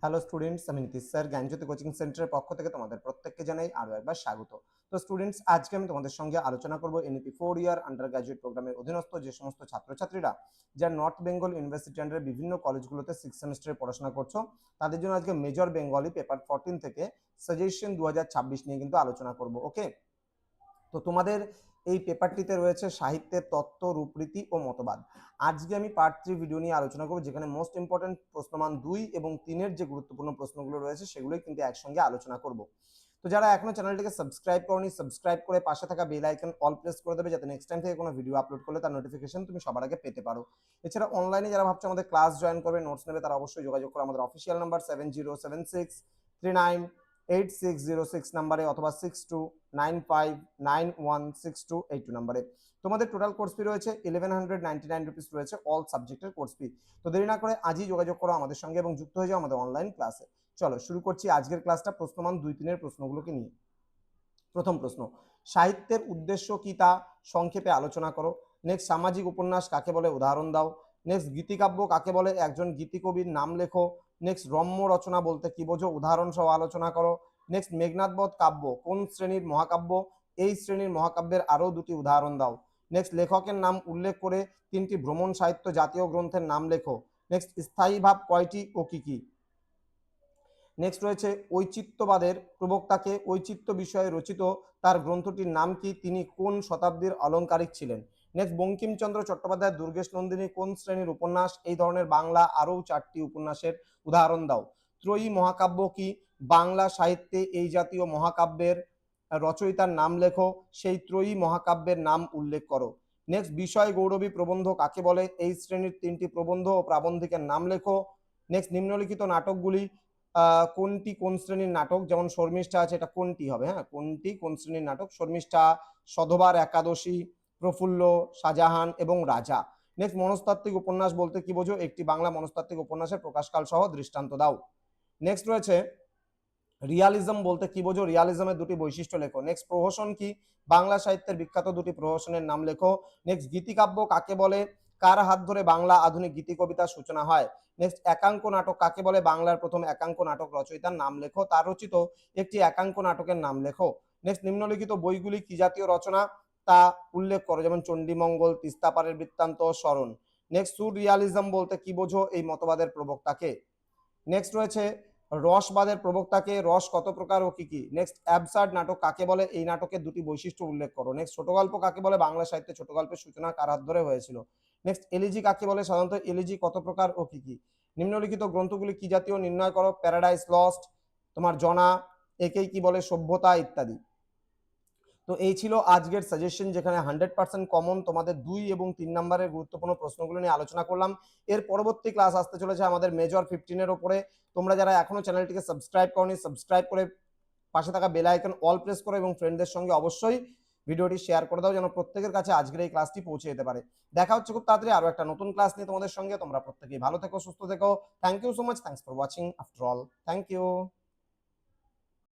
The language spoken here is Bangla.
হ্যালো স্টুডেন্টস, আমি নীতিশ স্যার জ্ঞানজ্যোতি কোচিং সেন্টারের পক্ষ থেকে তোমাদের প্রত্যেককে জানাই আরও একবার স্বাগত। তো স্টুডেন্টস, আজকে আমি তোমাদের সঙ্গে আলোচনা করব এনইপি 4 ইয়ার আন্ডার গ্র্যাজুয়েট প্রোগ্রামের অধীনস্থ যে সমস্ত ছাত্রছাত্রীরা যারা নর্থ বেঙ্গল ইউনিভার্সিটি আন্ডারের বিভিন্ন কলেজগুলোতে 6 সেমিস্টারে পড়াশোনা করছো, তাদের জন্য আজকে মেজর বেঙ্গলি পেপার 14 থেকে সাজেশন 2026 নিয়ে কিন্তু আলোচনা করব। ওকে, তো তোমাদের এই পেপারটিতে রয়েছে সাহিত্যের তত্ত্ব, রূপরীতি ও মতবাদ। আজকে আমি পার্ট 3 ভিডিও নিয়ে আলোচনা করব, যেখানে মোস্ট ইম্পর্টেন্ট প্রশ্নমান 2 এবং 3-এর যে গুরুত্বপূর্ণ প্রশ্নগুলো রয়েছে সেগুলোই কিন্তু একসঙ্গে আলোচনা করব। তো যারা এখনো চ্যানেলটিকে সাবস্ক্রাইব করনি, সাবস্ক্রাইব করে পাশে থাকা বেল আইকন অল প্রেস করে দেবে, যাতে নেক্সট টাইম থেকে কোনো ভিডিও আপলোড করলে তার নোটিফিকেশন তুমি সবার আগে পেতে পারো। এছাড়া অনলাইনে যারা ভাবছো আমাদের ক্লাস জয়েন করবে, নোটস নেবে, তারা অবশ্যই যোগাযোগ করো আমাদের অফিসিয়াল নাম্বার 7076398606 নাম্বারে অথবা 6295916282 নাম্বারে। তোমাদের টোটাল কোর্স ফি রয়েছে 1199 রুপিস রয়েছে অল সাবজেক্টের কোর্স ফি। তো দেরি না করে আজই যোগাযোগ করো আমাদের সঙ্গে এবং যুক্ত হয়ে যাও আমাদের অনলাইন ক্লাসে। চলো শুরু করছি আজকের ক্লাসটা প্রশ্নমান 2-3-এর প্রশ্নগুলোকে নিয়ে। প্রথম প্রশ্ন, সাহিত্যের উদ্দেশ্য কি তা সংক্ষেপে আলোচনা করো। নেক্সট, সামাজিক উপন্যাস কাকে বলে উদাহরণ দাও। নেক্সট, গীতিকাব্য কাকে বলে একজন গীতিকবির নাম লেখো। নেক্সট, রম্য রচনা বলতে কি বোঝো উদাহরণ সহ আলোচনা করো। নেক্সট, মেঘনাদবধ কাব্য কোন শ্রেণীর মহাকাব্য, এই শ্রেণীর মহাকাব্যের আরও দুটি উদাহরণ দাও। নেক্সট, লেখকের নাম উল্লেখ করে 3টি ভ্রমণ সাহিত্য জাতীয় গ্রন্থের নাম লেখো। নেক্সট, স্থায়ী ভাব কয়টি ও কি কি। নেক্সট রয়েছে ঔচিত্যবাদের প্রবক্তাকে, ঔচিত্য বিষয়ে রচিত তার গ্রন্থটির নাম কি, তিনি কোন শতাব্দীর অলঙ্কারিক ছিলেন। নেক্সট, বঙ্কিমচন্দ্র চট্টোপাধ্যায় দুর্গেশ নন্দিনী কোন শ্রেণীর উপন্যাস, এই ধরনের বাংলা আরও 4টি উপন্যাসের উদাহরণ দাও। ত্রয়ী মহাকাব্য কি, বাংলা সাহিত্যে এই জাতীয় মহাকাব্যের রচয়িতার নাম লেখো, সেই ত্রয়ী মহাকাব্যের নাম উল্লেখ করো। নেক্সট, বিষয় গৌরবী প্রবন্ধ কাকে বলে, এই শ্রেণীর 3টি প্রবন্ধ ও প্রাবন্ধিকের নাম লেখো। নেক্সট, নিম্নলিখিত নাটকগুলি কোনটি কোন শ্রেণীর নাটক, যেমন শর্মিষ্ঠা আছে, এটা কোনটি হবে, হ্যাঁ কোনটি কোন শ্রেণীর নাটক, শর্মিষ্ঠা, সধবার একাদশী, প্রফুল্ল, শাহজাহান এবং রাজা। নেক্সট, মনস্তাত্ত্বিক উপন্যাস বলতে কি বোঝো, একটি বাংলা মনস্তাত্ত্বিক উপন্যাসের প্রকাশকাল সহ দৃষ্টান্ত দাও। নেক্সট রয়েছে রিয়ালিজম বলতে কি বোঝো, রিয়ালিজমের দুটি বৈশিষ্ট্য লেখো। নেক্সট, প্রহসন কি, বাংলা সাহিত্যের বিখ্যাত দুটি প্রহসনের নাম লেখো। নেক্সট, গীতিকাব্য কাকে বলে, কার হাত ধরে বাংলা আধুনিক গীতি কবিতার সূচনা হয়। নেক্সট, একাঙ্ক নাটক কাকে বলে, বাংলার প্রথম একাঙ্ক নাটক রচয়িতার নাম লেখো, তার রচিত একটি একাঙ্ক নাটকের নাম লেখো। নেক্সট, নিম্নলিখিত বইগুলি কি জাতীয় রচনা তা উল্লেখ করো, যেমন চণ্ডীমঙ্গল, তিস্তাপারের বৃত্তান্ত, স্মরণ। নেক্সট, সুররিয়ালিজম বলতে কি বোঝো, এই মতবাদের প্রবক্তাকে। নেক্সট রয়েছে রসবাদের প্রবক্তাকে, রস কত প্রকার ও কি কি। নেক্সট, অ্যাবসার্ড নাটক কাকে বলে, এই নাটকের দুটি বৈশিষ্ট্য উল্লেখ করো। নেক্সট, ছোট গল্প কাকে বলে, বাংলা সাহিত্যে ছোট গল্পের সূচনা কার হাত ধরে হয়েছিল। নেক্সট, এলিজি কাকে বলে, সাধারণত এলিজি কত প্রকার ও কি কি। নিম্নলিখিত গ্রন্থগুলি কি জাতীয় নির্ণয় করো, প্যারাডাইস লস্ট, তোমার জনা, একেই কি বলে সভ্যতা ইত্যাদি। তো এই ছিল আজকের সাজেশন, যেখানে 100% কমন তোমাদের 2 এবং 3 নম্বরের গুরুত্বপূর্ণ প্রশ্নগুলো নিয়ে আলোচনা করলাম। এর পরবর্তী ক্লাস আসতে চলেছে আমাদের মেজর 15-এর ওপরে। তোমরা যারা এখনো চ্যানেলটিকে সাবস্ক্রাইব করনি, সাবস্ক্রাইব করে পাশে থাকা বেল আইকন অল প্রেস করো এবং ফ্রেন্ডদের সঙ্গে অবশ্যই ভিডিওটি শেয়ার করে দাও, যেন প্রত্যেকের কাছে আজকের এই ক্লাসটি পৌঁছে যেতে পারে। দেখা হচ্ছে খুব তাড়াতাড়ি আরো একটা নতুন ক্লাস নিয়ে তোমাদের সঙ্গে। তোমরা প্রত্যেকেই ভালো থেকো, সুস্থ থেকো। Thank you so much, thanks for watching after all, thank you.